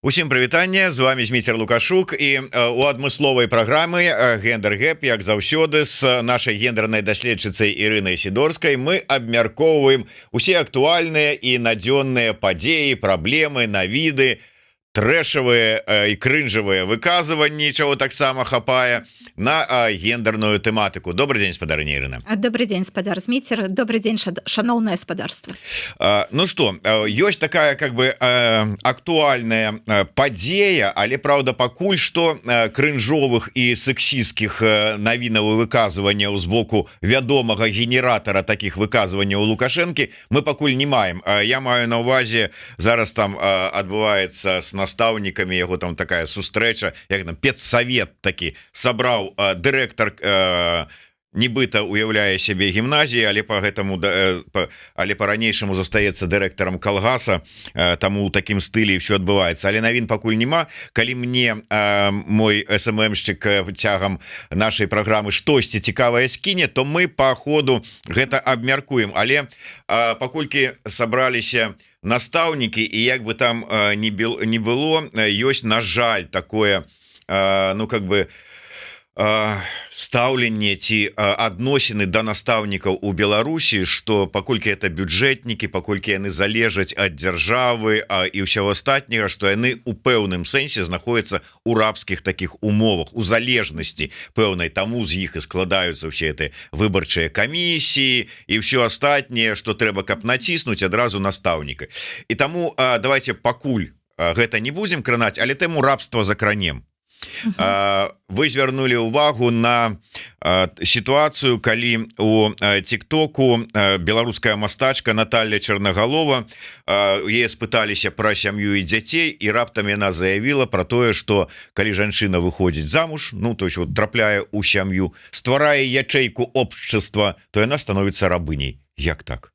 Усім прывітанне, з вами Зміцер Лукашук і у адмысловай праграмы Гендер Гэп, як заўсёды з нашай гендернай даследчыцай Ірынай Сідорскай мы абмяркоўваем усе актуальныя і надзённыя падзеі, праблемы, навіды, трэшавыя і крынжавыя выказванні, чаго таксама хапае на гендерную тэматыку. Добрый дзень, спадарыня Ірына. Добрый дзень, спадар Зміцер. Добрый дзень, шаноўнае спадарства. Ну што, ёсць такая как бы актуальная падзея, але праўда пакуль што крынжовых і сексісцкіх навінаў і выказванняў з боку вядомага генератара такіх выказванняў Лукашэнкі мы пакуль не маем. Я маю на ўвазе, зараз там адбываецца с настаўнікамі, яго там такая сустрэча, як там педсавет такі сабраў дырэктар, нібыта уяўляе сябе гімназіі, але по гэтаму але по-ранейшаму застаецца дырэктарам калгаса, таму ў такім стылі ўсё адбываецца, але навін пакуль няма. Калі мне мой СММшчык цягам нашай праграмы штосьці цікавае скіне, то мы по ходу гэта абмяркуем, але паколькі сабраліся настаўнікі і як бы там не было, ёсць, на жаль, такое, ну как бы стаўленне ці адносіны да настаўнікаў у Беларусі, што паколькі это бюджэтнікі, паколькі яны залежаць ад дзяржавы і ўсяго астатняга, што яны у пэўным сэнсе знаходзяцца ў рабскіх такіх умовах, у залежнасці пэўнай, таму з іх і складаюцца ўсе гэтыя выбарчыя камісіі і ўсё астатняе, што трэба, каб націснуць адразу настаўніка. І таму давайте пакуль гэта не будзем кранаць, але тэму рабства закранем. Вы звярнулі ўвагу на сітуацыю, калі у тик-току беларуская мастачка Наталья Черноголова, яе спыталіся пра сям'ю і дзяцей, і раптам яна заявіла пра тое, што калі жанчына выходзіць замуж, ну то есть вот трапляе ў сям'ю, стварае ячэйку общества, то яна становіцца рабыняй. Як так?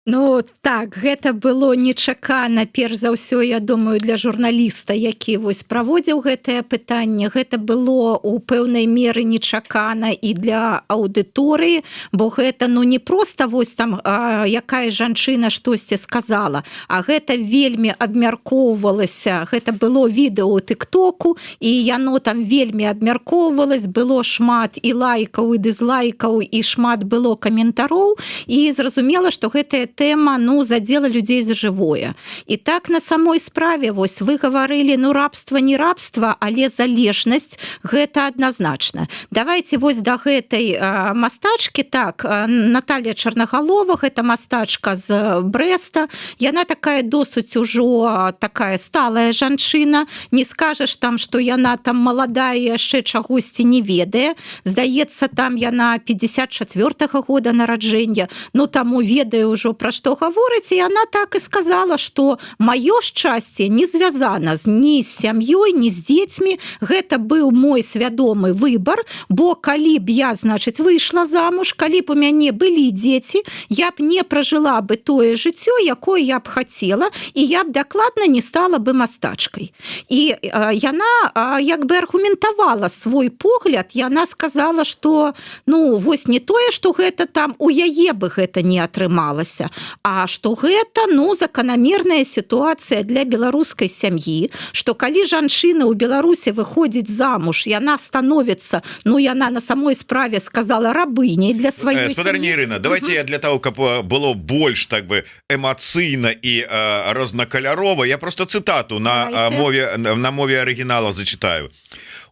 Ну так, гэта было нечакана, перш за ўсё, я думаю, для журналіста, які вось праводзіў гэтае пытанне. Гэта было у пэўнай меры нечакана і для аўдыторыі, бо гэта ну не проста вось там якая жанчына штосьці сказала, а гэта вельмі абмяркоўвалася. Гэта было відэо ў тик-току, і яно там вельмі абмяркоўвалось, было шмат і лайкаў, і дызлайкаў, і шмат было каментароў, і зразумела, што гэтая тэма, ну, задела людзей за жывое. І так на самой справе, вось, вы гаварылі, ну, рабства не рабства, але залежнасць, гэта адназначна. Давайте вось да гэтай мастачкі, так, Наталья Черноголова, гэта мастачка з Брэста, яна такая досыць ужо такая сталая жанчына, не скажаш там, што яна там маладая, яшчэ чагосьці не ведае. Здаецца, там яна 54-го года нараджэння, ну, таму ведае ўжо пра што гаворыць, і яна так і сказала, што маё шчасце не звязана ні з сям'ёй, ні з дзецьмі. Гэта быў мой свядомы выбар, бо калі б я, значыць, выйшла замуж, калі б у мяне былі дзеці, я б не пражыла бы тое жыццё, якое я б хацела, і я б дакладна не стала бы мастачкай. І яна як бы аргументавала свой погляд, яна сказала, што ну, вось не тое, што гэта там у яе бы гэта не атрымалася, а што гэта, ну, заканамерная сітуацыя для беларускай сям'і, што калі жанчына ў Беларусі выходзіць замуж, яна становіцца, ну, яна на самой справе сказала рабыняй для сваёй сям'і. Спадарня Ірына, давайте я для того, каб было больш так бы эмацыйна і рознакалярово, я просто цытату на мове оригинала зачитаю.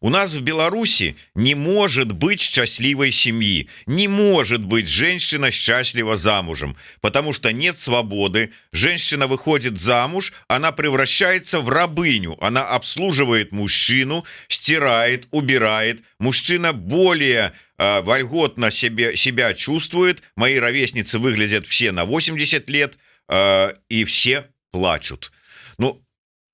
У нас в Беларуси не может быть счастливой семьи, не может быть женщина счастлива замужем, потому что нет свободы. Женщина выходит замуж, она превращается в рабыню, она обслуживает мужчину, стирает, убирает. Мужчина более вольготно себя чувствует. Мои ровесницы выглядят все на 80 лет, и все плачут. Ну,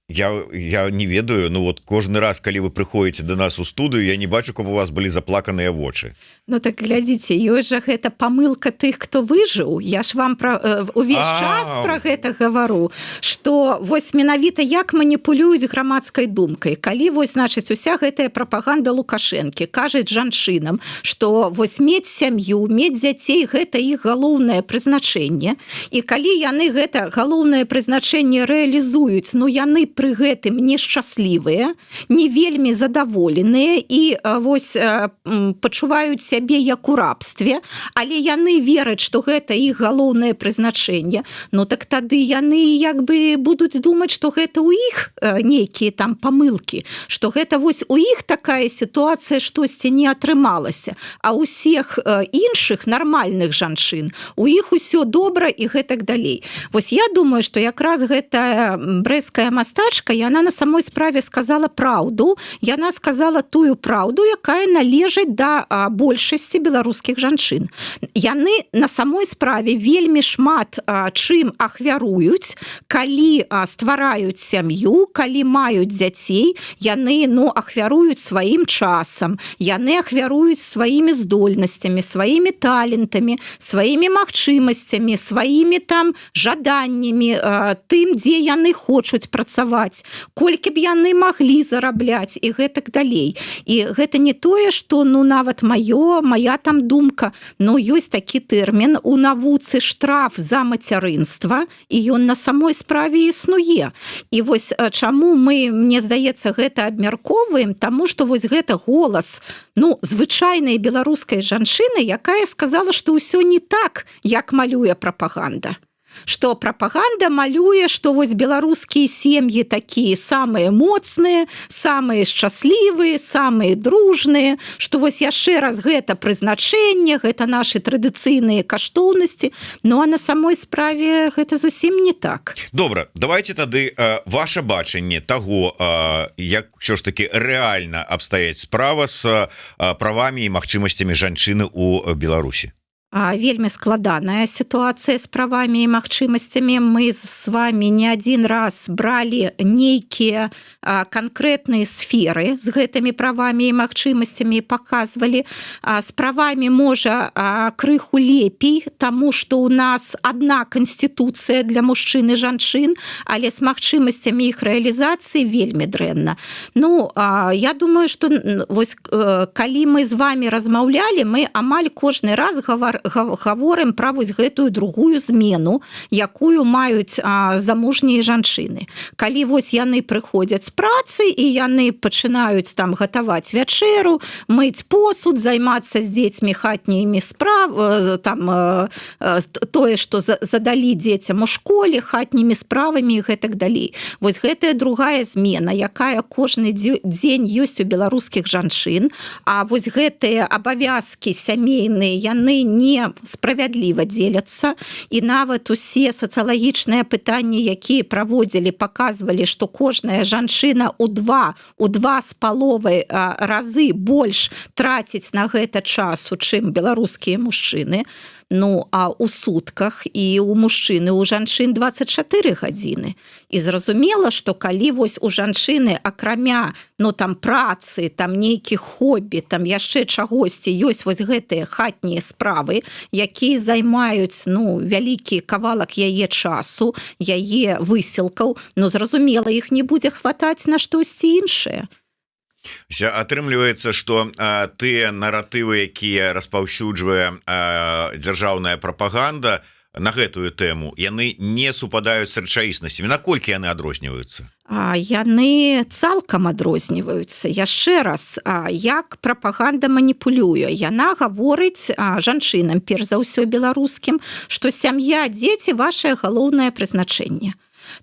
Я не ведаю, ну вот кожны раз, калі вы прыходзіце до нас у студыю, я не бачу, каб у вас былі заплаканыя вочы. Ну так глядзіце, ёсць жа гэта памылка тых, хто выжыў. Я ж вам увесь час пра гэта гавару, што вось менавіта як маніпулююць грамадскай думкай. Калі вось, значыць, уся гэтая прапаганда Лукашэнкі кажуць жанчынам, што вось мець сям'ю, мець дзяцей гэта іх галоўнае прызначэнне. І калі яны гэта галоўнае прызначэнне рэалізуюць, ну яны пры гэтым нешчаслівыя, не вельмі задаволеныя і вось пачуваюць сябе як у рабстве, але яны вераць, што гэта іх галоўнае прызначэнне, ну так тады яны як бы будуць думаць, што гэта ў іх нейкія там памылкі, што гэта вось у іх такая сітуацыя штосьці не атрымалася, а ў усіх іншых нармальных жанчын у іх усё добра і гэтак далей. Вось я думаю, што якраз гэтая брэсцкая мастачка, яна на самой справе сказала праўду, яна сказала тую праўду, якая належыць да большасці беларускіх жанчын. Яны на самой справе вельмі шмат чым ахвяруюць, калі ствараюць сям'ю, калі маюць дзяцей, яны ахвяруюць сваім часам, яны ахвяруюць сваімі здольнасцямі, сваімі талентамі, сваімі магчымасцямі, сваімі там жаданнямі, тым, дзе яны хочуць працаваць, колькі б яны маглі зарабляць і гэтак далей. І гэта не тое, што нават моя там думка, ёсць такі тэрмін у навуцы штраф за мацярынства, і ён на самой справе існуе. І вось чаму мы, мне здаецца, гэта абмяркоўваем, таму што вось гэта голас звычайнай беларускай жанчыны, якая сказала, што ўсё не так, як малюе прапаганда. Што прапаганда малюе, што вось беларускія сем'і такія самыя моцныя, самыя шчаслівыя, самыя дружныя, што вось яшчэ раз гэта прызначэнне, гэта нашы традыцыйныя каштоўнасці, а на самой справе гэта зусім не так. Добра, давайте тады ваше бачанне таго, як ўсё ж таки рэальна абстаяць справа з правамі і магчымасцямі жанчыны ў Беларусі. Вельмі складаная сітуацыя з правамі і магчымасцямі. Мы з вами не адзін раз бралі нейкія канкрэтныя сферы з гэтымі правамі і магчымасцямі і паказвалі. З правамі можа крыху лепей, таму што ў нас адна канстытуцыя для мужчын і жанчын, але з магчымасцямі іх рэалізацыі вельмі дрэнна. Я думаю, што вось калі мы з вами размаўлялі, мы амаль кожны раз гаворым пра вось гэтую другую змену, якую маюць замужнія жанчыны. Калі вось яны прыходзяць з працы і яны пачынаюць там гатаваць вячэру, мыць посуд, займацца з дзецьмі хатнімі справамі, там тое, што задалі дзецям у школе, хатнімі справамі і гэтак далей. Вось гэтая другая змена, якая кожны дзень ёсць у беларускіх жанчын, а вось гэтыя абавязкі сямейныя, яны не справядліва дзеляцца, і нават усе сацыялагічныя пытанні, якія праводзілі, паказвалі, што кожная жанчына ў 2,5 разы больш траціць на гэта часу, чым беларускія мужчыны. А ў сутках і ў мужчыны, у жанчын 24 гадзіны. І зразумела, што калі вось у жанчыны акрамя там працы, там нейкіх хобі, там яшчэ чагосьці ёсць вось гэтыя хатнія справы, якія займаюць вялікі кавалак яе часу, яе высілкаў, зразумела, іх не будзе хватаць на штосьці іншае. Атрымліваецца, што тыя наратывы, якія распаўсюджвае дзяржаўная прапаганда на гэтую тэму, яны не супадаюць з рэчаіснасцямі. Наколькі яны адрозніваюцца? Яны цалкам адрозніваюцца. Яшчэ раз, як прапаганда маніпулюе. Яна гаворыць жанчынам, перш за ўсё беларускім, што сям'я, дзеці – вашае галоўнае прызначэнне.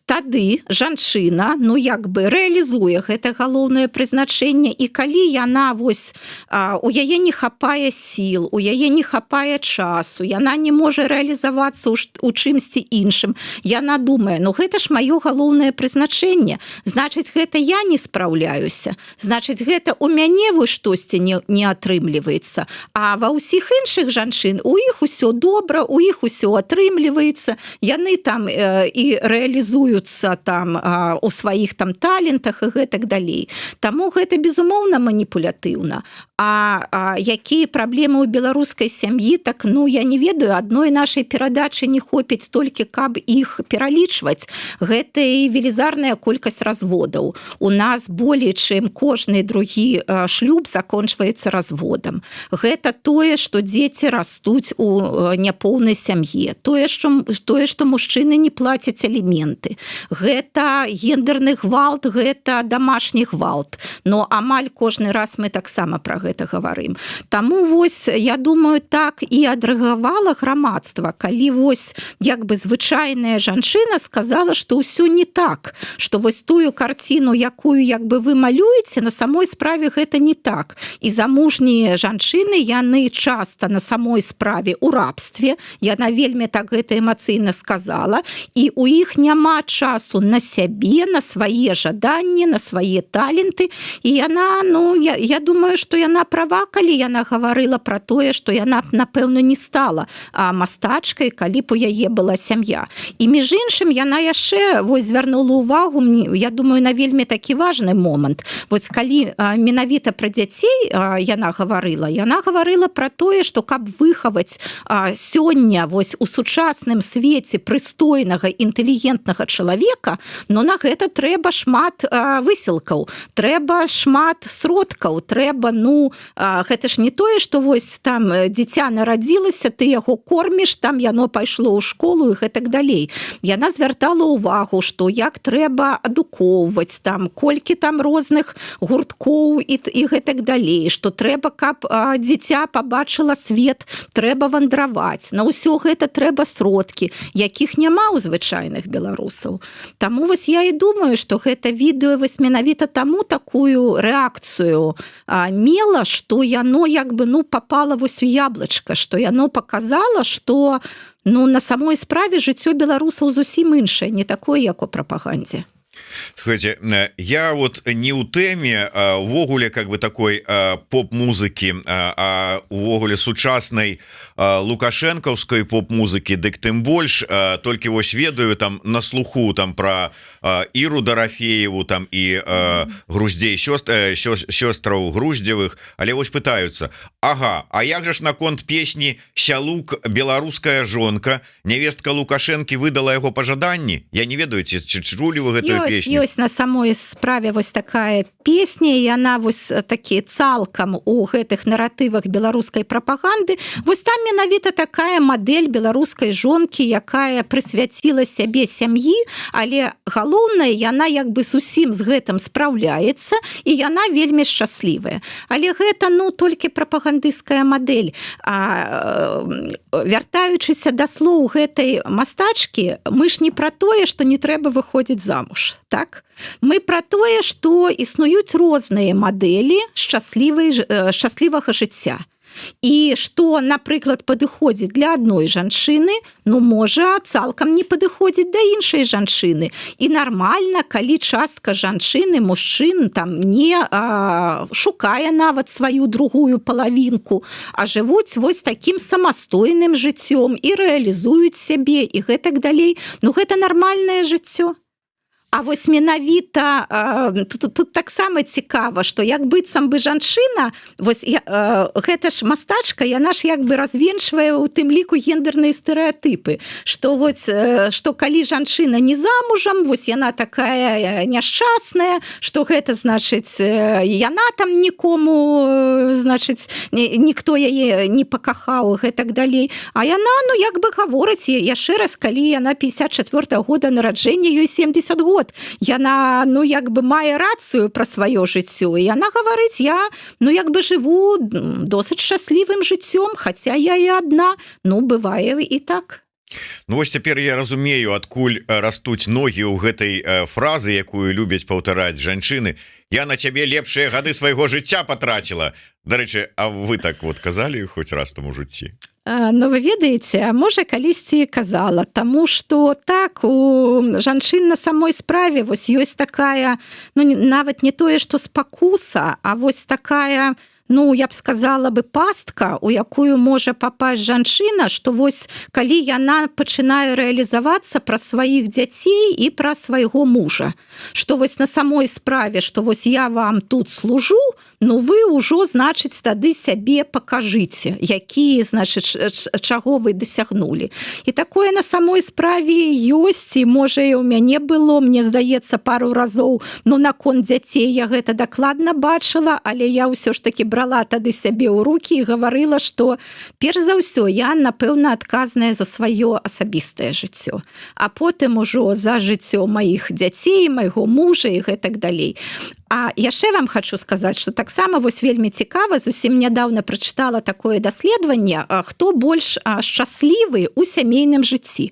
Тады жанчына, рэалізуе гэта галоўнае прызначэнне, і калі яна у яе не хапае сіл, у яе не хапае часу, яна не можа рэалізавацца ў чымсьці іншым, яна думае, гэта ж маё галоўнае прызначэнне, значыць, гэта я не спраўляюся, значыць, гэта у мяне штосьці не атрымліваецца, а ва ўсіх іншых жанчын у іх усё добра, у іх усё атрымліваецца, яны там і рэалізуюць рэалізуюцца там у сваіх там талентах і гэтак далей. Таму гэта безумоўна маніпулятыўна. А якія праблемы ў беларускай сям'і, так я не ведаю, адной нашай перадачы не хопіць толькі, каб іх пералічваць. Гэта і велізарная колькасць разводаў. У нас болей, чым кожны другі шлюб закончваецца разводам. Гэта тое, што дзеці растуць у няпоўнай сям'і. Тое, што мужчыны не плацяць аліменты. Гэта гендерны гвалт, гэта дамашні гвалт. Но амаль кожны раз мы таксама пра гэта гаварым. Таму вось, я думаю, так і адрэагавала грамадства, калі вось як бы звычайная жанчына сказала, што ўсё не так, што вось тую карціну, якую як бы вы малюеце, на самой справе гэта не так. І замужнія жанчыны, яны часта на самой справе ў рабстве, яна вельмі так гэта эмацыйна сказала, і у іх няма часу на сябе, на свае жаданні, на свае таленты, і яна, я думаю, што яна права, калі яна гаварыла пра тое, што яна б, напэўна, не стала мастачкай, калі б у яе была сям'я. І між іншым, яна яшчэ вось звярнула ўвагу, я думаю, на вельмі такі важны момант. Вось калі менавіта пра дзяцей яна гаварыла пра тое, што каб выхаваць сёння вось у сучасным свеце прыстойнага, інтэлігентнага чалавека, на гэта трэба шмат высілкаў, трэба шмат сродкаў, трэба, гэта ж не тое, што вось там дзіця нарадзілася, ты яго корміш, там яно пайшло ў школу і гэтак далей. Яна звяртала ўвагу, што як трэба адукоўваць, там, колькі там розных гурткоў і гэтак далей, што трэба, каб дзіця пабачыла свет, трэба вандраваць. На ўсё гэта трэба сродкі, якіх няма ў звычайных беларусаў. Таму вось я і думаю, што гэта відэо вось менавіта таму такую рэакцыю мела, што яно як бы попало вось у яблычка, што яно показала, што на самой справе жыццё беларусаў зусім іншае, не такое, як у прапагандзе. Слушайте, я вот не у тэме увогуле как бы такой поп-музыкі, а увогуле сучаснай лукашэнкаўскай поп-музыкі, дык тым больш толькі вось ведаю там на слуху там про Іру Дарафееву там і груздзей сёстраў Груздзевых, але вось пытаюцца: ага, а як жа ж наконт песні «Сялук, беларуская жонка», невестка Лукашэнкі выдала яго пажаданні? Я не ведаю, ці чулі вы гэтую песню? Ёсць на самой справе вось такая песня, і яна вось такі цалкам у гэтых наратывах беларускай прапаганды. Вось там менавіта такая мадэль беларускай жонкі, якая прысвяціла сябе сям'і, але галоўнае, яна як бы зусім з гэтым спраўляецца, і яна вельмі шчаслівая. Але гэта, толькі прапагандысцкая мадэль. Вяртаючыся да слоў гэтай мастачкі, мы ж не пра тое, што не трэба выходзіць замуж, так? Мы пра тое, што існуюць розныя мадэлі шчаслівага жыцця. І што, напрыклад, падыходзіць для адной жанчыны, можа цалкам не падыходзіць да іншай жанчыны. І нармальна, калі частка жанчыны, мужчын там не шукае нават сваю другую палавінку, а жывуць вось такім самастойным жыццём і рэалізуюць сябе і гэтак далей. Гэта нармальнае жыццё. А вось менавіта тут таксама цікава, што як быццам бы жанчына, вось гэта ж мастачка, яна ж як бы развенчвае у тым ліку гендерныя стэрэатыпы, што вось што калі жанчына не замужам, вось яна такая няшчасная, што гэта значыць яна там нікому, значыць ніхто яе не пакахаў, гэтак далей. А яна, як бы гаворыць яшчэ раз, калі яна 54 года нараджэння, ёй 70 год. Яна, як бы мае рацыю пра сваё жыццё, і яна гаворыць: я, як бы жыву досыць шчаслівым жыццём, хаця я і адна. Бывае і так. Вось цяпер я разумею, адкуль растуць ногі ў гэтай фразы, якую любяць паўтараць жанчыны: я на цябе лепшыя гады свайго жыцця патраціла. Дарэчы, а вы так вот казалі хоць раз там у жыцці? Вы ведаеце, а можа калісьці казала, таму што так, у жанчын на самой справе вось ёсць такая, нават не тое, што спакуса, а вось такая, Ну, я б сказала бы, пастка, у якую можа папасть жанчына, што вось калі яна пачынае рэалізавацца пра сваіх дзяцей і пра свайго мужа, што вось на самой справе, што вось я вам тут служу, ну вы ўжо, значыць, тады сябе пакажыце, які, значыць, чаго вы дасягнулі. І такое на самой справе ёсць, і можа і ў мяне было, мне здаецца, пару разоў, ну наконт дзяцей я гэта дакладна бачыла, але я ўсё ж таки брала тады сябе ў рукі і гаварыла, што перш за ўсё я, напэўна, адказная за сваё асабістае жыццё, а потым ужо за жыццё маіх дзяцей, майго мужа і гэтак далей. А яшчэ вам хочу сказаць, што таксама вось вельмі цікава, зусім нядаўна прачытала такое даследаванне, хто больш шчаслівы ў сямейным жыцці.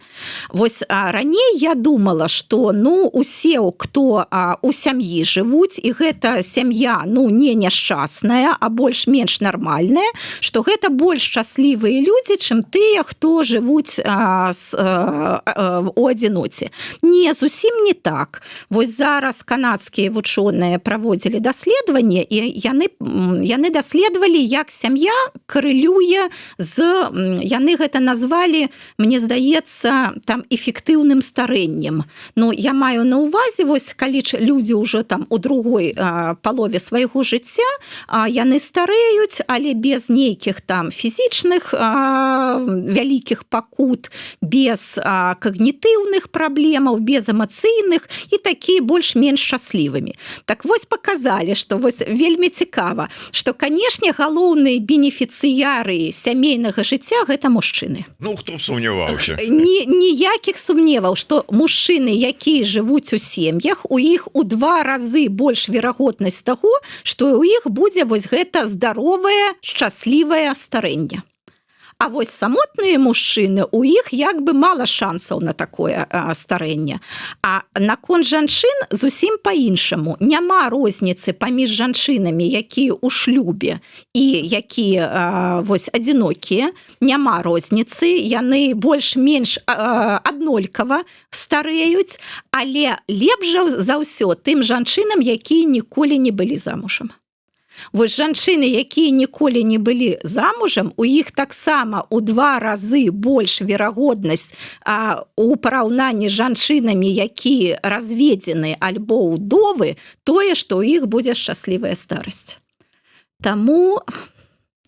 Вось раней я думала, што ну усе, хто у сям'і жывуць, і гэта сям'я ну не няшчасная, а больш-менш нармальная, што гэта больш шчаслівыя людзі, чым тыя, хто жывуць у адзіноце. Не, зусім не так. Вось зараз канадскія вучоныя праводзілі даследаванне, і яны даследавалі, як сям'я карэлюе з, яны гэта назвалі, мне здаецца, там эфектыўным старэннем. Ну, я маю на ўвазе, вось калі людзі ўжо там у другой палове свайго жыцця, яны стареюць, але без нейкіх там фізічных вялікіх пакут, без когнітыўных праблемаў, без эмацыйных, і такія больш-менш шчаслівымі. Так вось паказалі, што вось вельмі цікава, што, канешне, галоўныя бенефіцыяры сямейнага жыцця гэта мужчыны. Ну, хто б сумняваўся. Ніякіх сумневаў, што мужчыны, якія жывуць у сем'ях, у іх у 2 разы больш верагоднасць таго, што ў іх будзе вось гэта здаровае, шчаслівае старэнне. А вось самотныя мужчыны, у іх як бы мала шансаў на такое старэнне. А наконт жанчын зусім па-іншаму. Няма розніцы паміж жанчынамі, якія ў шлюбе і якія вось адзінокія. Няма розніцы, яны больш-менш аднолькава стареюць, але лепш за ўсё тым жанчынам, якія ніколі не былі замужам. Вось жанчыны, якія ніколі не былі замужам, у іх таксама ў 2 разы больш верагоднасць у параўнанні з жанчынамі, якія разведзены альбо ўдовы, тое, што ў іх будзе шчаслівая старасць. Таму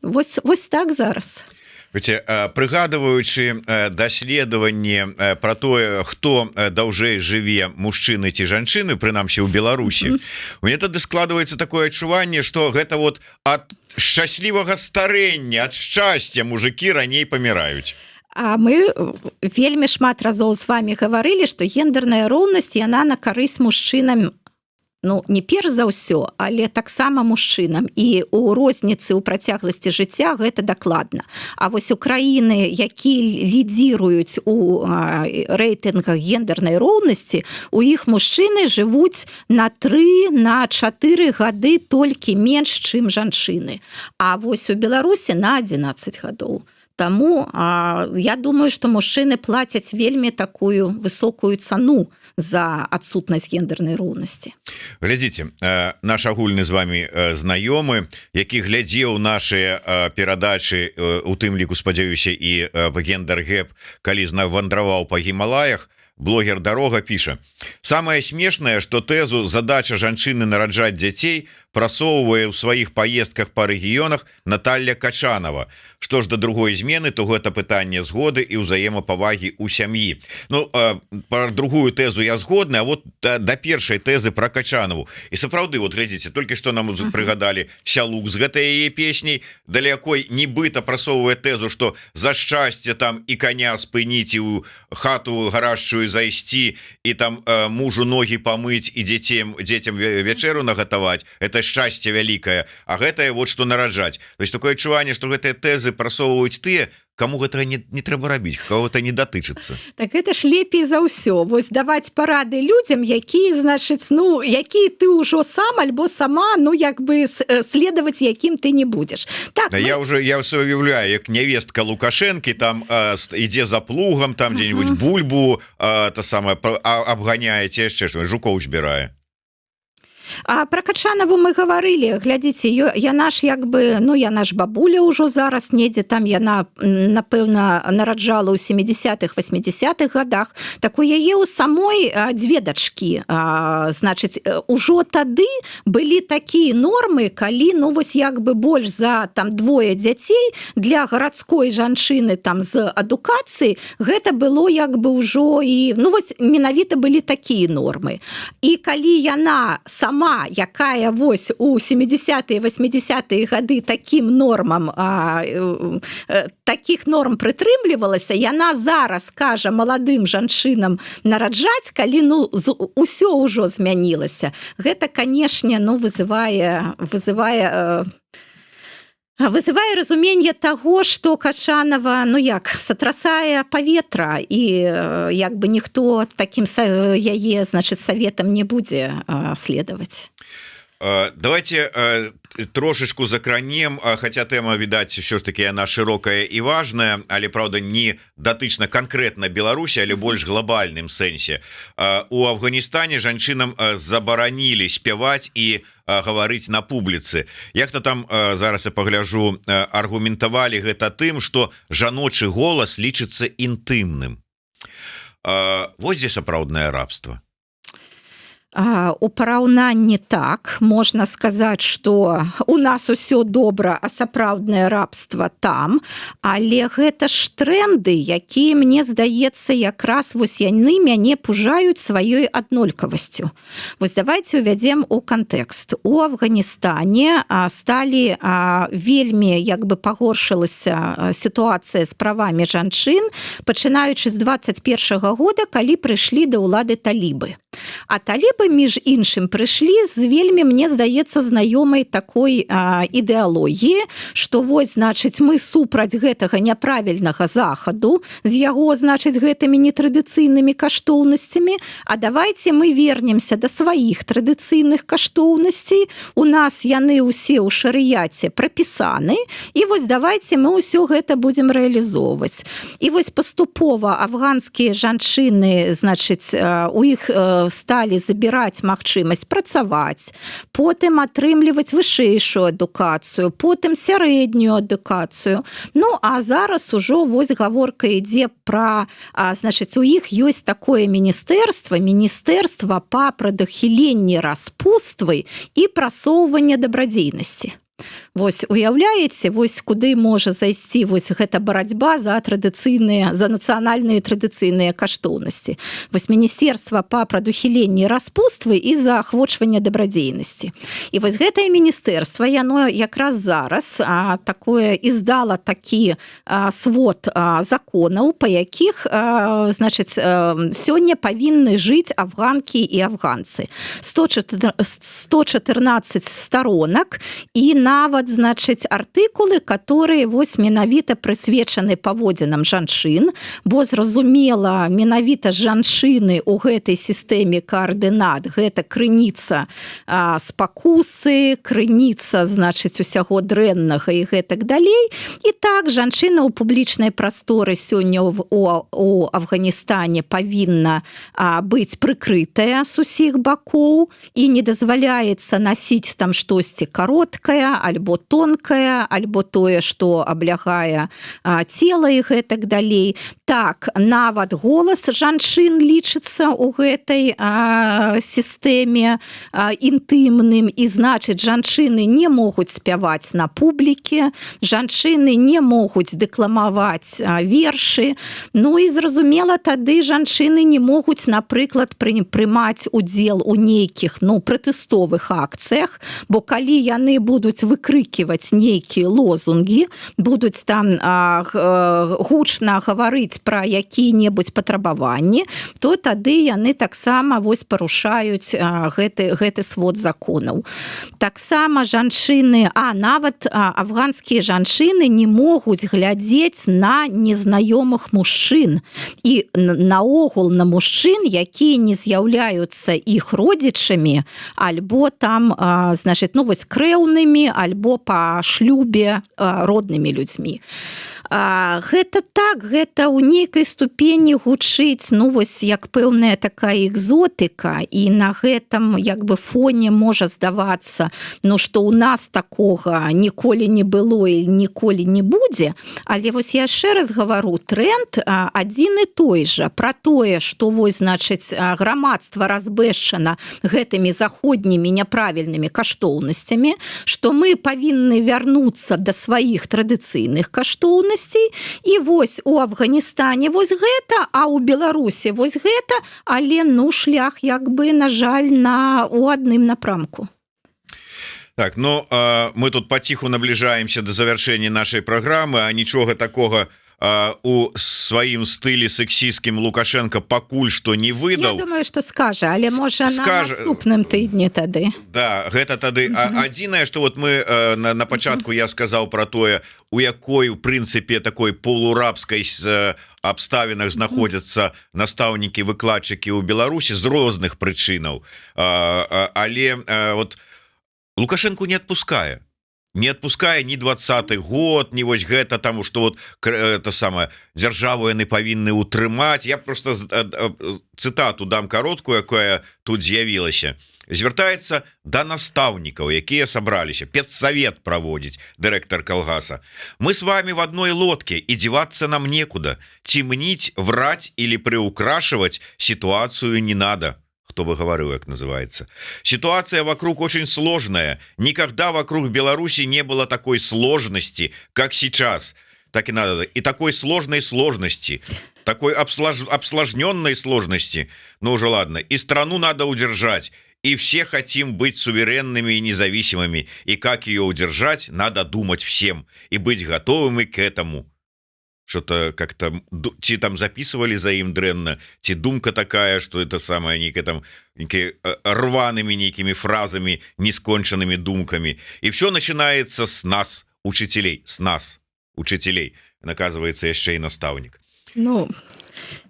вось так зараз. Прыгадваючы даследаванне пра тое, хто даўжэй жыве, мужчыны ці жанчыны, прынамсі ў Беларусі, у мяне тады складваецца такое адчуванне, што гэта вот ад шчаслівага старэння, ад шчасця мужыкі раней паміраюць. А мы вельмі шмат разоў з вами гаварылі, што гендерная роўнасць, яна на карысць мужчынам, ну, не перш за ўсё, але таксама мужчынам. І ў розніцы ў працягласці жыцця гэта дакладна. А вось у краіны, якія лідзіруюць у рэйтынгах гендернай роўнасці, у іх мужчыны жывуць на 3-4 гады толькі менш, чым жанчыны. А вось у Беларусі на 11 гадоў. Таму я думаю, што мужчыны плацяць вельмі такую высокую цану за адсутнасць гендернай роўнасці. Глядзіце, наш агульны з вами знаёмы, які глядзеў нашыя перадачы, у тым ліку, спадзяюся, і гендер-гэп, калі вандраваў па Гімалаях, блогер Дарога піша: «Самае смешнае, што тэзу «задача жанчыны нараджаць дзяцей» прасоўвае ў сваіх паездках па рэгіёнах Наталья Качанова. Што ж да другой змены, то гэта пытанне згоды і ўзаемапавагі ў сям'і». Ну, пра другую тэзу я згодны, а вот да першай тэзы пра Качанову. І сапраўды, вот глядзіце, толькі што нам прыгадалі Сялук з гэтай яе песняй, для якой нібыта прасоўвае тэзу, што за шчасце там і коня спыніць, і ў хату гарачую зайсці, і там мужу ногі памыць, і дзецям вечеру нагатаваць. Это шчасце вялікае, а гэтае вот што нараджаць. То есть такое адчуванне, што гэтыя тэзы прасоўваюць тыя, каму гэта не трэба рабіць, кого-то не датычыцца. Так гэта ж лепей за ўсё. Вось даваць парады людзям, якія, значыць, ну, якія ты ўжо сам альбо сама, ну, як бы следаваць, якім ты не будзеш. Так, я ўсё уяўляю, як нявестка Лукашэнкі там ідзе за плугам, там дзе-нибудь бульбу абганяе, ці яшчэ што, жукоў збірае. А про Качанову мы гаварылі, глядзіце, яна ж як бы, ну яна ж бабуля ўжо зараз недзе там, яна напэўна нараджала ў 70-х 80-х годах, так у яе ў самой дзве дачкі, значыць ужо тады былі такія нормы, калі ну вось як бы больш за там двое дзяцей для гарадской жанчыны там з адукацыі гэта было як бы ўжо і ну вось менавіта былі такія нормы. І калі яна сама, якая вось у 70-е 80-е гады такім нормам такіх норм прытрымлівалася, яна зараз кажа маладым жанчынам нараджаць, калі ну усё ўжо змянілася. Гэта, канешне, ну вызывае разуменне таго, што Качанова, ну як, сатрасае паветра, і як бы ніхто такім яе, значыць, саветам не будзе следаваць. Давайте трошечку закранем, хотя тема, відаць, що ж таки она широкая і важная, але правда не датычна конкретно Беларусі, але больш глобальным сэнсе. У Афганістане жанчынам забаранілі спяваць і гаварыць на публіцы. Як-то там зараз я пагляжу, аргументавалі гэта тым, што жаночы голас лічыцца інтымным. Вось дзе сапраўднае рабства. У параўнанні так можна сказаць, што у нас усё добра, а сапраўднае рабства там, але гэта ж тренды, якія, мне здаецца, якраз вось яны мяне пужаюць сваёй аднолькавасцю. Вось давайте увядзем у кантэкст. У Афганістане сталі вельмі як бы пагоршылася сітуацыя з правамі жанчын, пачынаючы з 21-го года, калі прыйшлі да ўлады талібы. А талібы, між іншым, прыйшлі з вельмі, мне здаецца, знаёмай такой ідэалогіі, што вось, значыць, мы супраць гэтага няправільнага захаду, з яго, значыць, гэтымі нетрадыцыйнымі каштоўнасцямі, а давайте мы вернемся да сваіх традыцыйных каштоўнасцей, у нас яны ўсе ў шарыяце прапісаны, і вось давайте мы ўсё гэта будзем рэалізоўваць. І вось паступова афганскія жанчыны, значыць, у іх сталі забіраць магчымасць працаваць, потым атрымліваць вышэйшую адукацыю, потым сярэднюю адукацыю. Ну, а зараз ужо вось гаворка ідзе пра, значыць, у іх ёсць такое міністэрства па прадухіленні распуствы і прасоўвання дабрадзейнасці. Вось уяўляеце, вось куды можа зайсці вось гэта барацьба за нацыянальныя традыцыйныя каштоўнасці. Вось міністэрства па прадухіленні распуствы і заахвочвання дабрадзейнасці. І вось гэтае міністэрства, яно якраз зараз такое издала такі свод законаў, па якіх, значыць, сёння павінны жыць афганкі і афганцы. 114 сторонак і нават, значыць, артыкулы, которые вось менавіта прысвечаны паводзінам жанчын, бо зразумела, менавіта жанчыны ў гэтай сістэме каардынат, гэта крыніца спакусы, крыніца, значыць, усяго дрэннага і гэтак далей. І так, жанчына ў публічнай прасторы сёння у Афганістане павінна быць прыкрытая з усіх бакоў і не дазваляецца насіць там штосьці кароткае, альбо тонкае, альбо тое, што аблягае цела і гэтак далей. Так, нават голас жанчын лічыцца ў гэтай сістэме інтымным, і значыць, жанчыны не могуць спяваць на публіке, жанчыны не могуць дэкламаваць вершы. Ну і зразумела, тады жанчыны не могуць, напрыклад, прымаць удзел у нейкіх, ну, пратэстовых акцыях, бо калі яны будуць выкрыкивать нейкія лозунги, будуць там гучна гаварыць пра якія-небудзь патрабаванні, то тады яны таксама вось парушаюць гэты свод законаў. Таксама жанчыны, нават афганскія жанчыны не могуць глядзець на незнаёмых мужчын і наогул на мужчын, якія не з'яўляюцца іх родзічамі, альбо там, значыць, ну вось крэўнымі, альбо па шлюбе роднымі людзьмі. Гэта так, гэта ў нейкай ступені гучыць, ну вось як пэўная такая экзотыка, і на гэтым як бы фоне можа здавацца, ну што ў нас такога ніколі не было і ніколі не будзе, але вось я яшчэ раз гавару, тренд адзін і той жа, пра тое, што вось, значыць, грамадства разбэшчана гэтымі заходнімі няправільнымі каштоўнасцямі, што мы павінны вярнуцца да сваіх традыцыйных каштоўнасцей, і вось у Афганістане вось гэта, а ў Беларусі вось гэта, але ну шлях як бы, на жаль, у адным напрамку. Так, ну мы тут паціху набліжаемся до завяршэння нашай праграмы, а нічога такога у сваім стылі сексісцкім Лукашенко пакуль што не выдаў. Я думаю, што скажа, але можа на наступным тыдні тады. Да, гэта тады. Адзінае, што вот мы на пачатку я сказаў пра тое, у якой у прынцыпе такой полурабскай абставінах знаходзяцца настаўнікі, выкладчыкі ў Беларусі з розных прычынаў. Але вот Лукашенко не адпускае. Не адпускае ні 20-й год, ні вось гэта, таму што вот это самае дзяржаву яны павінны ўтрымаць. Я просто цытату дам кароткую, якая тут з'явілася. Звяртаецца да настаўнікаў, якія сабраліся, педсавет праводзіць дырэктар калгаса. Мы с вами в одной лодке, и деваться нам некуда. Темнить, врать или приукрашивать ситуацию не надо. Кто бы говорил, как называется. Ситуация вокруг очень сложная. Никогда вокруг Беларуси не было такой сложности, как сейчас. Так и надо. И такой сложной сложности, такой обсложненной сложности. Ну уже ладно. И страну надо удержать. И все хотим быть суверенными и независимыми. И как ее удержать, надо думать всем. И быть готовыми к этому. Что-то как-то, ці там записывали за ім дрэнна, ці думка такая, что это самое, некие рваными некими фразами, несконченными думками. И все начинается с нас, учителей, с нас, учителей. Оказывается, яшчэ і настаўнік. Ну,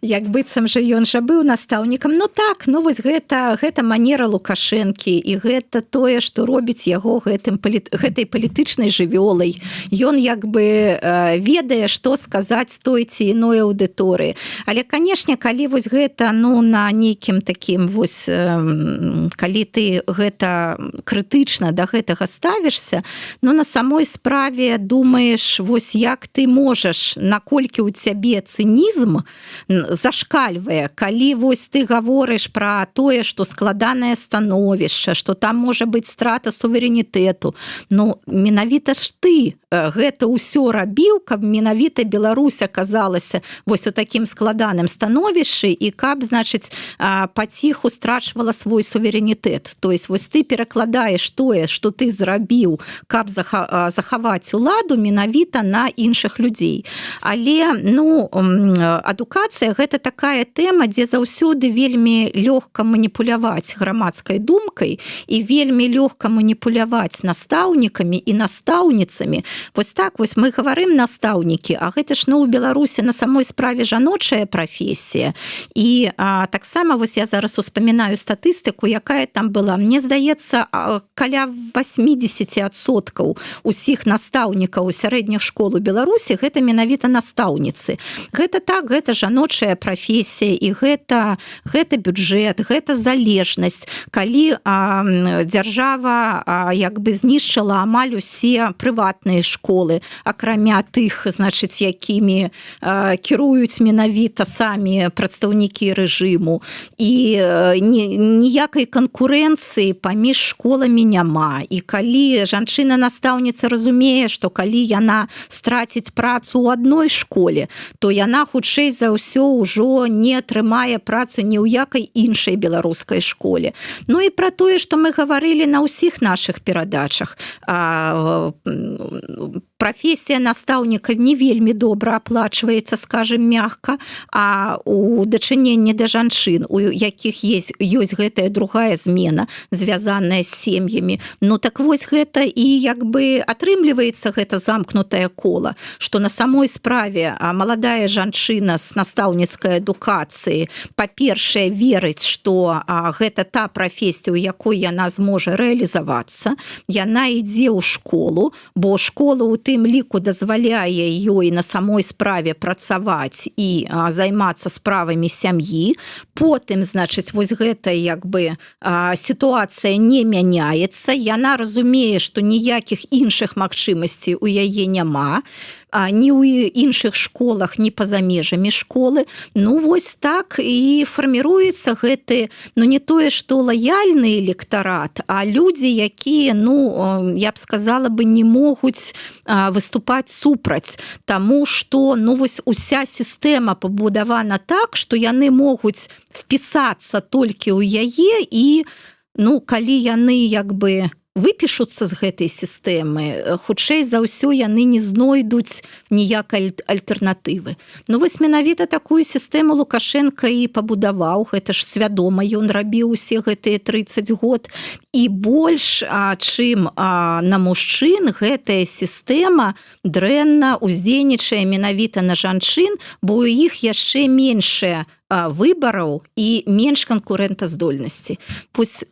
як быццам жа ён жа быў настаўнікам. Ну так, ну вось гэта манера Лукашэнкі, і гэта тое, што робіць яго гэтай палітычнай жывёлай. Ён як бы ведае, што сказаць той ці іной аўдыторыі. Але, канешне, калі вось гэта, ну, на нейкім такім вось, калі ты гэта крытычна да гэтага ставішся, ну, на самой справе думаеш, вось як ты можаш, наколькі ў цябе цынізм зашкальвае, калі вось ты гаворыш пра тое, што складанае становішча, што там можа быць страта суверэнітэту. Ну, менавіта ж ты гэта ўсё рабіў, каб менавіта Беларусь аказалася вось у такім складаным становішчы, і каб, значыць, паціху страчвала свой суверэнітэт. То есть вось ты перакладаеш тое, што ты зрабіў, каб захаваць уладу менавіта на іншых людзей. Але, ну, адукацыя гэта такая тэма, дзе заўсёды вельмі лёгка маніпуляваць грамадскай думкай і вельмі лёгка маніпуляваць настаўнікамі і настаўніцамі. Вось так, вось мы гаварым настаўнікі, а гэта ж, ну, у Беларусі на самой справе жаночая прафесія. І таксама вось я зараз успамінаю статыстыку, якая там была. Мне здаецца, каля 80% усіх настаўнікаў сярэдніх школ у Беларусі гэта менавіта настаўніцы. Гэта так, гэта жаночая прафесія, і гэта бюджэт, гэта залежнасць. Калі дзяржава як бы знішчыла амаль усе прыватныя школы, акрамя тых, значыць, якімі кіруюць менавіта самі прадстаўнікі рэжыму, і ніякай канкурэнцыі паміж школамі няма. І калі жанчына-настаўніца разумее, што калі яна страціць працу ў адной школе, то яна хутчэй за ўсё ўжо не атрымае працу ні ў якай іншай беларускай школе. Ну і пра тое, што мы гаварылі на ўсіх нашых перадачах. Прафесія настаўніка не вельмі добра аплачваецца, скажем, мякка, а у дачыненні да жанчын, у якіх ёсць гэтая другая змена, звязаная з сем'ямі. Ну так вось гэта і як бы атрымліваецца гэта замкнутае кола, што на самой справе маладая жанчына з настаўніцкай адукацыі, па-першае, верыць, што гэта та прафесія, у якой яна зможа рэалізавацца. Яна ідзе ў школу, бо школа ў тым ліку дазваляе ёй на самой справе працаваць і займацца справамі сям'і. Потым, значыць, вось гэта як бы сітуацыя не мяняецца. Яна разумее, што ніякіх іншых магчымасцей у яе няма, ні ў іншых школах, ні па-за межамі школы. Ну, вось так і фарміруецца гэты, ну, не тое, што лаяльны электарат, а людзі, якія, ну, я б сказала бы, не могуць выступаць супраць, таму што, ну, вось уся сістэма пабудавана так, што яны могуць впісацца толькі ў яе і, ну, калі яны, як бы, выпішуцца з гэтай сістэмы, хутчэй за ўсё яны не знойдуць ніякай альтэрнатывы. Ну вось менавіта такую сістэму Лукашенко і пабудаваў, гэта ж свядома ён рабіў усе гэтыя 30 год. І больш, чым на мужчын, гэтая сістэма дрэнна уздзейнічае менавіта на жанчын, бо ў іх яшчэ меншае выбараў і менш канкурэнтаздольнасці. Вось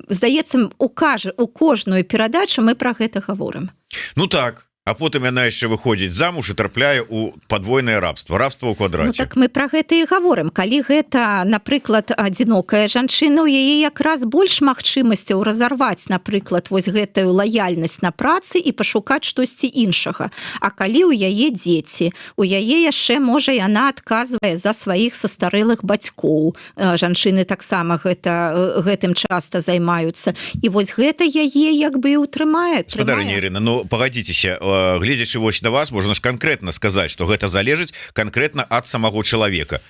здаецца, у кожную перадачу мы пра гэта гаворым. Ну так, а потым яна яшчэ выходзіць замуж і трапляе ў падвойнае рабства ў квадраце. Ну так мы пра гэта і гаворым. Калі гэта, напрыклад, адзінокая жанчына, у яе якраз больш магчымасцяў разарваць, напрыклад, вось гэтую лаяльнасць на працы і пашукаць штосьці іншага. А калі ў яе дзеці, у яе яшчэ, можа, яна адказвае за сваіх састарэлых бацькоў. Жанчыны таксама гэтым часта займаюцца. І вось гэта яе як бы і ўтрымае. Спадарыня Ірына, ну пагадзіцеся, гледзячы вось на вас, можна ж канкрэтна сказаць, што гэта залежыць канкрэтна ад самого чалавека.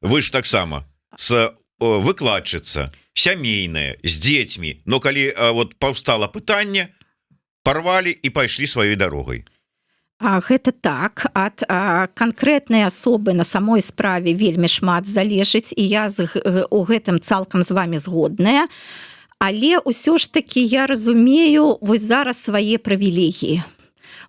Вы ж таксама выкладчыца, сямейная, з дзецьмі, но калі вот паўстала пытанне, парвалі і пайшлі сваёй дарогай. Гэта так, ад канкрэтнай асобы на самой справе вельмі шмат залежыць, і я у гэтым цалкам з вами згодная. Але ўсё ж такі я разумею вось зараз свае прывілегіі.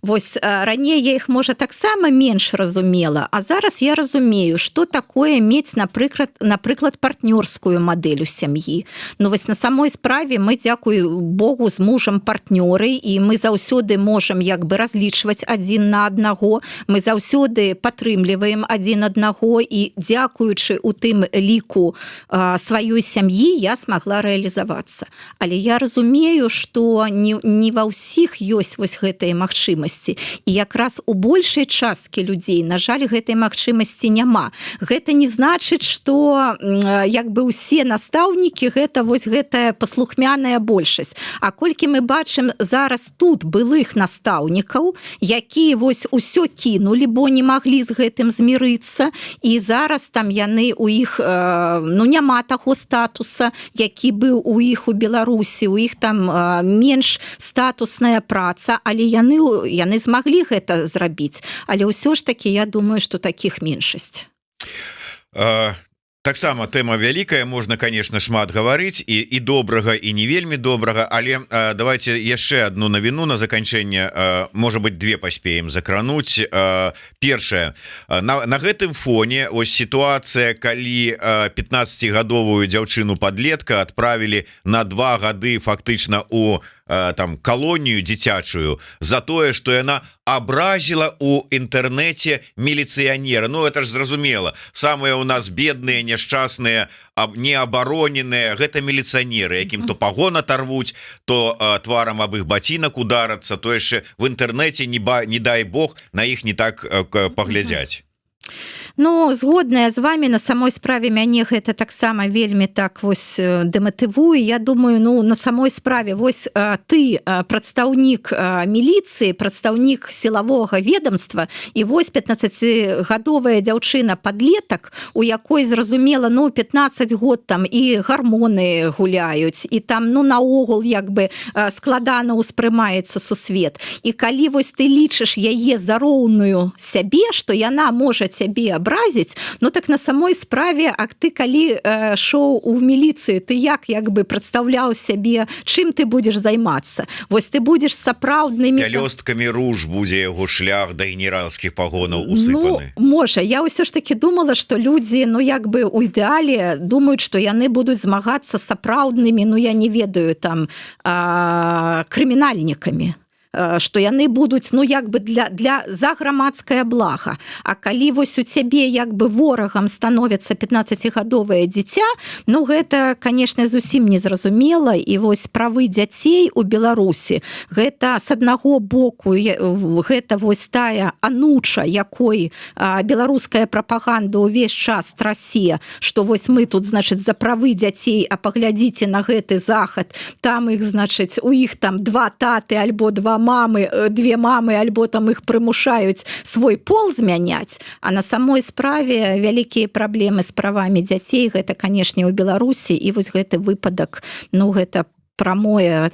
Вось раней я іх, можа, таксама менш разумела, а зараз я разумею, што такое мець, напрыклад, партнёрскую мадэль у сям'і. Ну вось на самой справе мы, дзякуй Богу, з мужам партнёры, і мы заўсёды можам як бы разлічваць адзін на аднаго, мы заўсёды падтрымліваем адзін аднаго, і дзякуючы у тым ліку сваёй сям'і я смагла рэалізавацца. Але я разумею, што не ва ўсіх ёсць вось гэтыя магчымасці. І якраз у большай часткі людзей, на жаль, гэтай магчымасці няма. Гэта не значыць, што як бы ўсе настаўнікі гэта вось гэтая паслухмяная большасць. А колькі мы бачым зараз тут былых настаўнікаў, якія вось усё кінулі, бо не маглі з гэтым змірыцца, і зараз там яны у іх, ну няма таго статуса, які быў у іх у Беларусі, у іх там менш статусная праца, але яны змаглі гэта зрабіць, але ўсё ж такі я думаю, што такіх меншасць. Таксама тэма вялікая, можна, конечно, шмат гаварыць і добрага, і не вельмі добрага, але давайте яшчэ одну навіну на заканчэнне, можа быть, две паспеем закрануць. Першае, на гэтым фоне ось сітуацыя, калі 15-гадовую дзяўчыну-падлетка адправілі на 2 гады фактычна у там калонію дзіцячую за тое, што яна абразіла у інтэрнэце міліцыянера. Ну это ж зразумела, самыя у нас бедныя, няшчасныя, неабароненыя, гэта міліцыянеры, якім то пагон аторвуць, то тварам аб іх бацінак ударацца, то яшчэ в інтэрнэце, не дай Бог, на іх не так паглядзяць. Ну, згодная з вами, на самой справе мяне гэта таксама вельмі так вось дэматывуе. Я думаю, ну, на самой справе вось ты прадстаўнік міліцыі, прадстаўнік сілавога ведомства, і вось 15-гадовая дзяўчына-падлетак, у якой, зразумела, ну, 15 год там і гармоны гуляюць, і там, ну, наогул як бы складана ўспрымаецца сусвет. І калі вось ты лічыш яе за роўную сябе, што яна можа цябе абразіць, абразіць, но так на самой справе, а ты калі шоў у міліцыю, ты як бы прадстаўляў сябе, чым ты будзеш займацца? Вось ты будзеш сапраўднымі... Пялёсткамі руж будзе яго шлях да генеральскіх пагонаў усыпаны. Ну, можа, я ўсё ж таки думала, што людзі, ну як бы у ідэале думаюць, што яны будуць змагацца сапраўднымі, ну я не ведаю, там, крымінальнікамі, што яны будуць, ну як бы за грамадскае блага. А калі вось у цябе як бы ворагам становіцца 15гадовае дзіця, ну гэта, конечно, зусім незразумела, і вось правы дзяцей у Беларусі, гэта з аднаго боку, гэта вось тая ануча, якой беларуская прапаганда ўвесь час трасе, што вось мы тут, значыць, за правы дзяцей, а паглядзіце на гэты захад, там іх, значыць, у іх там 2 таты альбо 2 мамы, 2 мамы, альбо там іх прымушаюць свой пол змяняць, а на самой справе вялікія праблемы з правамі дзяцей, гэта, канешне, у Беларусі, і вось гэты выпадак, ну, гэта прамое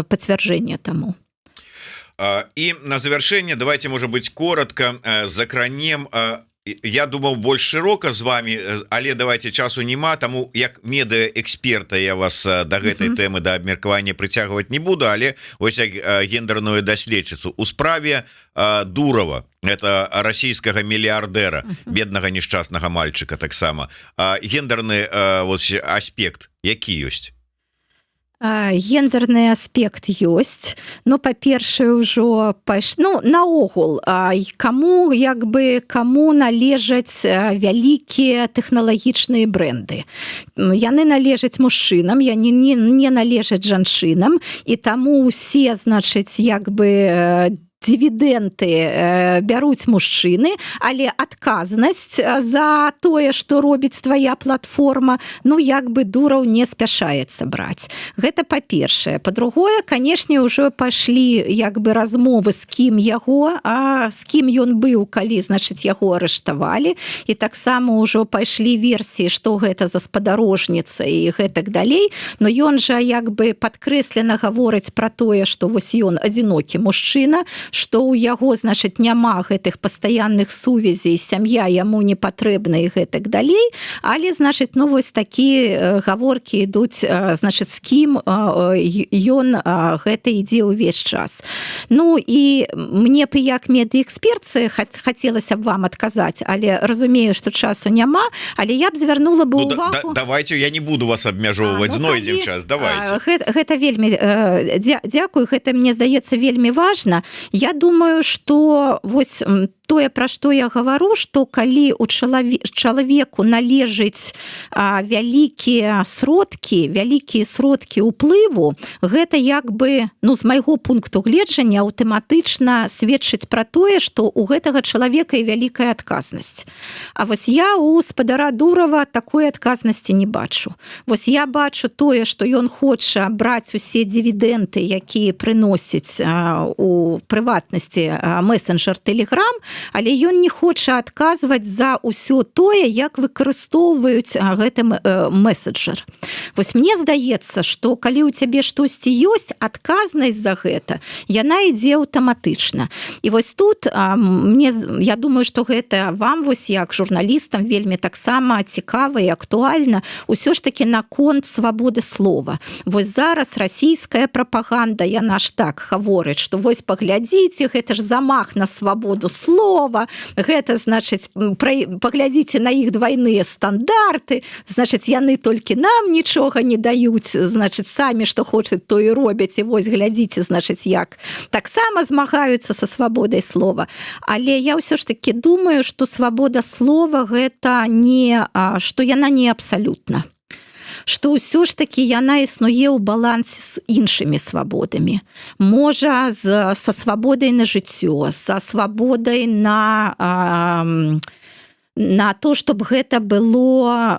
пацвярджэнне таму. І на завершэнне давайте, можа быть, коротко закранем. Я думаў больш шырока з вами, але давайте, часу няма, таму як медыаэксперта я вас да гэтай тэмы, да абмеркавання прыцягваць не буду, але вось як гендерную даследчыцу у справе Дурова, это расійскага мільярдэра, беднага нешчаснага мальчыка таксама. Гендерны аспект які ёсць? Гендерны аспект ёсць, но па-першае ўжо наогул, каму належаць вялікія тэхналагічныя бренды. Яны належаць мужчынам, яны не належаць жанчынам, і таму усе, значыць, як бы дивиденды бяруць мужчыны, але адказнасць за тое, што робіць твоя платформа, ну як бы Дураў не спяшаецца браць. Гэта па-першае. Па-другое, канешне, ўжо пашлі як бы размовы, з кім яго, з кім ён быў, калі, значыць, яго арыштавалі, і таксама ўжо пайшлі версіі, што гэта за спадарожніца і гэтак далей, но ён жа як бы падкрэслена гаворыць пра тое, што вось ён адзінокі мужчына, што ў яго, значыць, няма гэтых пастаянных сувязей, сям'я яму не патрэбна і гэтак далей, але, значыць, ну вось такі гаворкі ідуць, значыць, з кім ён гэта ідзе ўвесь час. Ну і мне б як медыаэкспертцы хацелася б вам адказаць, але разумею, што часу няма, але я б звярнула бы увагу... Давайте, я не буду вас абмяжоўваць, знойдзем час, давайте. Гэта вельмі... Дзякуй, гэта, мне здаецца, вельмі важна. Я думаю, што вось тое, пра што я гавару, што калі у чалавеку належыць вялікія сродкі ўплыву, гэта як бы, ну, з майго пункту гледжання аўтаматычна сведчыць пра тое, што у гэтага чалавека і вялікая адказнасць. А вось я у спадара Дурава такой адказнасці не бачу. Вось я бачу тое, што ён хоча браць усе дивиденды, якія прыносіць у прыватнасці месенджер Telegram, але ён не хоча адказваць за ўсё тое, як выкарыстоўваюць гэты месенджер. Вось мне здаецца, што калі ў цябе штосьці ёсць, адказнасць за гэта, яна ідзе аўтаматычна. І вось тут я думаю, што гэта вам вось як журналістам вельмі таксама цікава і актуальна ўсё ж такі наконт свабоды слова. Вось зараз расійская прапаганда, яна ж так гаворыць, што вось паглядзіце, гэта ж замах на свабоду слова, гэта, значыць, паглядзіце на іх двайныя стандарты, значыць, яны толькі нам нічога не даюць, значыць, самі што хочуць, то і робяць, і вось глядзіце, значыць, як таксама змагаюцца са свабодай слова. Але я ўсё ж такі думаю, што свабода слова гэта не, што яна не абсалютна. Што ўсё ж такі яна існуе ў балансе з іншымі свабодамі. Можа, са свабодай на жыццё, са свабодай на то, чтобы гэта было,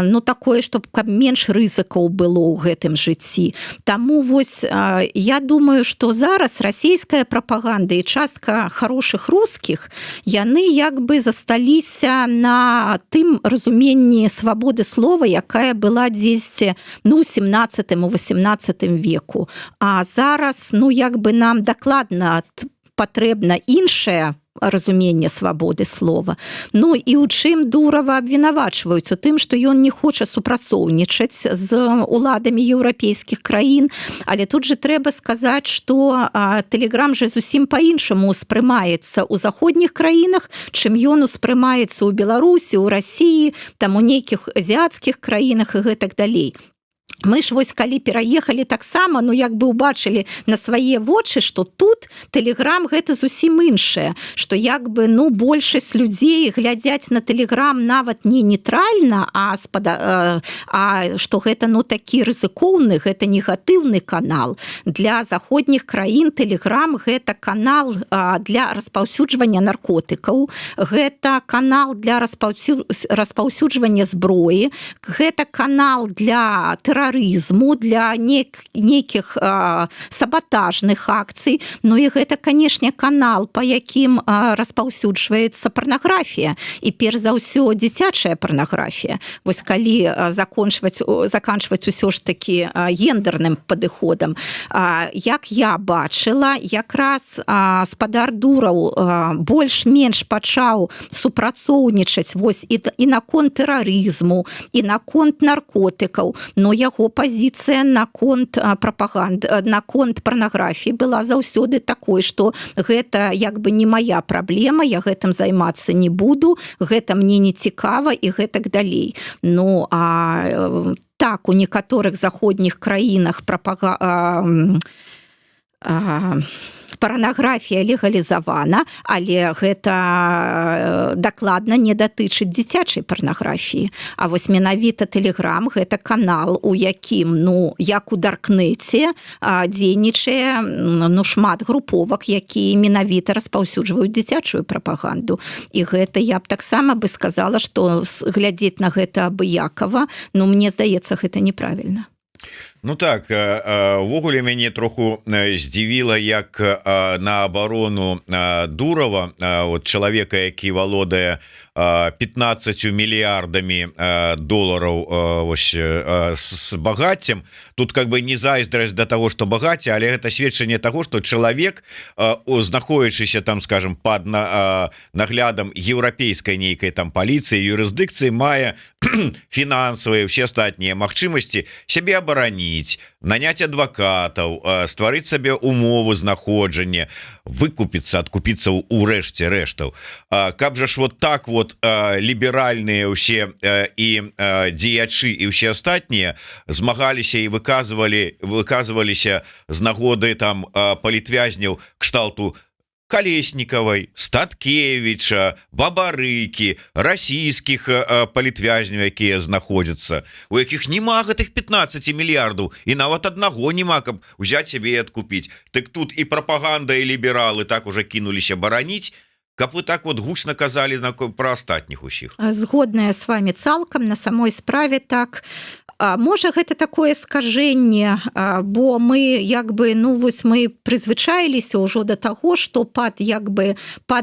ну, такое, чтобы менш рызыкаў было ў гэтым жыцці. Таму вось я думаю, што зараз расійская прапаганда і частка хорошых рускіх, яны як бы засталіся на тым разуменні свабоды слова, якая была дзесьці, ну, 17-18 веку. А зараз, ну, як бы нам дакладна патрэбна іншае разуменне свабоды слова. Ну і ў чым Дурава абвінавачваюць? У тым, што ён не хоча супрацоўнічаць з уладамі еўрапейскіх краін, але тут же трэба сказаць, што Тэлеграм же зусім па-іншаму успрымаецца ў заходніх краінах, чым ён успрымаецца ў Беларусі, ў Расіі, там у нейкіх азіяцкіх краінах і гэтак далей. Мы ж вось калі пераехалі таксама, ну як бы убачылі на свае вочы, што тут Тэлеграм гэта зусім іншае, што як бы ну большасць людзей глядзяць на Тэлеграм нават не нейтральна, а што гэта ну такі рызыкоўны, гэта негатыўны канал. Для заходніх краін Тэлеграм гэта канал для распаўсюджвання наркотыкаў, гэта канал для распаўсюджвання зброі, гэта канал для тэрарызму, для нейкіх сабатажных акцый. Ну і гэта, канешне, канал, па якім распаўсюджваецца парнаграфія. І перш за ўсё дзіцячая парнаграфія. Вось калі заканчваць усё ж такі гендерным падыходам. Як я бачыла, якраз спадар Дураў больш-менш пачаў супрацоўнічаць вось і наконт тэрарызму, і наконт наркотыкаў, но яго пазіцыя наконт прапаганды, наконт парнаграфіі была заўсёды такой, што гэта як бы не мая праблема, я гэтым займацца не буду, гэта мне не цікава і гэтак далей. Ну, так, у некаторых заходніх краінах парнаграфія легалізавана, але гэта дакладна не датычыць дзіцячай парнаграфіі. А вось менавіта Тэлеграм гэта канал, у якім, ну, як у Даркнеце дзейнічае ну, шмат груповак, якія менавіта распаўсюджваюць дзіцячую прапаганду. І гэта я б таксама бы сказала, што глядзець на гэта абыякава, ну, мне здаецца, гэта неправільна. Ну так, увогуле мяне троху здзівіла, як на абарону Дурава, от чалавека, які валодае 15 мільярдамі долараў с багаццем. Тут как бы не зайздрасць до того, что багацце, але гэта сведчанне того, что чалавек, знаходзячыся там, скажем, под наглядам еўрапейскай нейкай там паліцыі, юрысдыкцыі, мае фінансавыя ўсе астатнія магчымасці сябе абараніць, наняць адвакатаў, стварыць сабе умовы знаходжання, выкупіцца, адкупіцца ў рэшце рэштаў. Каб жа ж вот так вот ліберальныя ўсе і дзеячы і ўсе астатнія змагаліся і выказваліся з нагоды там палітвязняў кшталту Колеснікавай, Статкевіча, Бабарыкі, расійскіх палітвязняў, якія знаходзяцца, у якіх няма гэтых 15 мільярдаў і нават аднаго няма, каб узяць сябе і адкупіць. Так тут і прапаганда, і лібералы так уже кінуліся бараніць, каб вы так вот гучна казалі пра астатніх усіх. Згодная з вами цалкам, на самой справе так. Можа, гэта такое скажэнне, бо мы як бы, ну вось мы прызвычаіліся ўжо да таго, што пад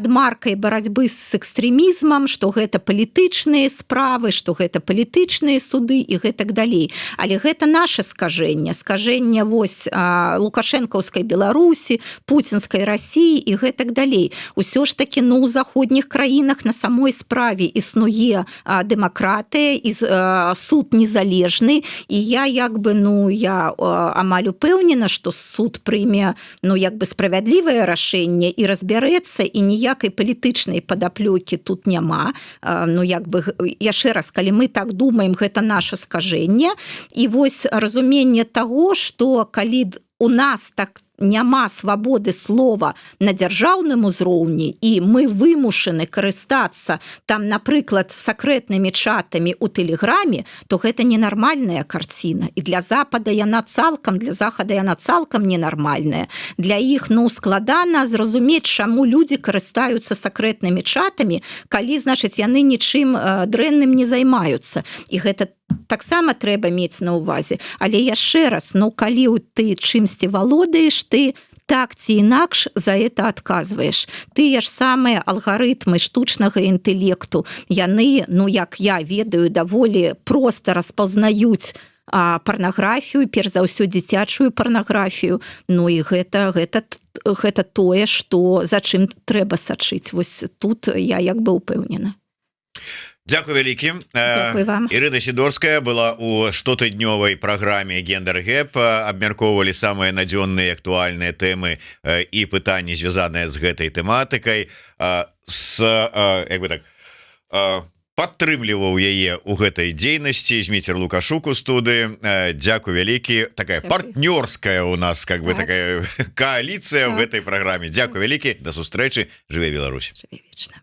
маркай барацьбы з экстрэмізмам, што гэта палітычныя справы, што гэта палітычныя суды і гэтак далей. Але гэта наше скажэнне вось лукашэнкаўскай Беларусі, пуцінскай Расіі і гэтак далей. Усё ж такі, ну, у заходніх краінах на самой справе існуе дэмакратыя, і суд незалежны. І я як бы, ну, я амаль упэўнена, што суд прыме, ну, як бы справядлівае рашэнне і разбярэцца, і ніякай палітычнай падаплёкі тут няма. Ну, як бы, яшчэ раз, калі мы так думаем, гэта наша скажэнне. І вось разуменне таго, што калі у нас так няма свабоды слова на дзяржаўным узроўні, і мы вымушаны карыстацца там, напрыклад, сакрэтнымі чатамі ў Тэлеграме, то гэта ненармальная карціна. І для Захада яна цалкам ненармальная. Для іх, ну, складана зразумець, чаму людзі карыстаюцца сакрэтнымі чатамі, калі, значыць, яны нічым дрэнным не займаюцца. І гэта таксама трэба мець на ўвазе. Але яшчэ раз, ну, калі ты чымсьці валодаеш, ты так ці інакш за это адказваеш. Тыя ж самыя алгарытмы штучнага інтэлекту, яны, ну, як я ведаю, даволі проста распазнаюць парнаграфію, перш за ўсё дзіцячую парнаграфію. Ну і гэта тое, што за чым трэба сачыць. Вось тут я як бы упэўнена. Дзякуй вялікі. Дзякуй вам. Ірына Сідорская была у штотыднёвай праграме Гендер Гэп, абмяркоўвалі самыя надзённыя актуальныя тэмы і пытанні, звязаныя з гэтай тэматыкай, як бы так, падтрымліваў яе ў гэтай дзейнасці. Зміцер Лукашук у студыі. Дзякуй вялікі. Такая партнёрская у нас как бы такая коаліцыя ў гэтай праграме. Дзякуй вялікі. Да сустрэчы. Жыве Беларусь. Жыве вечна.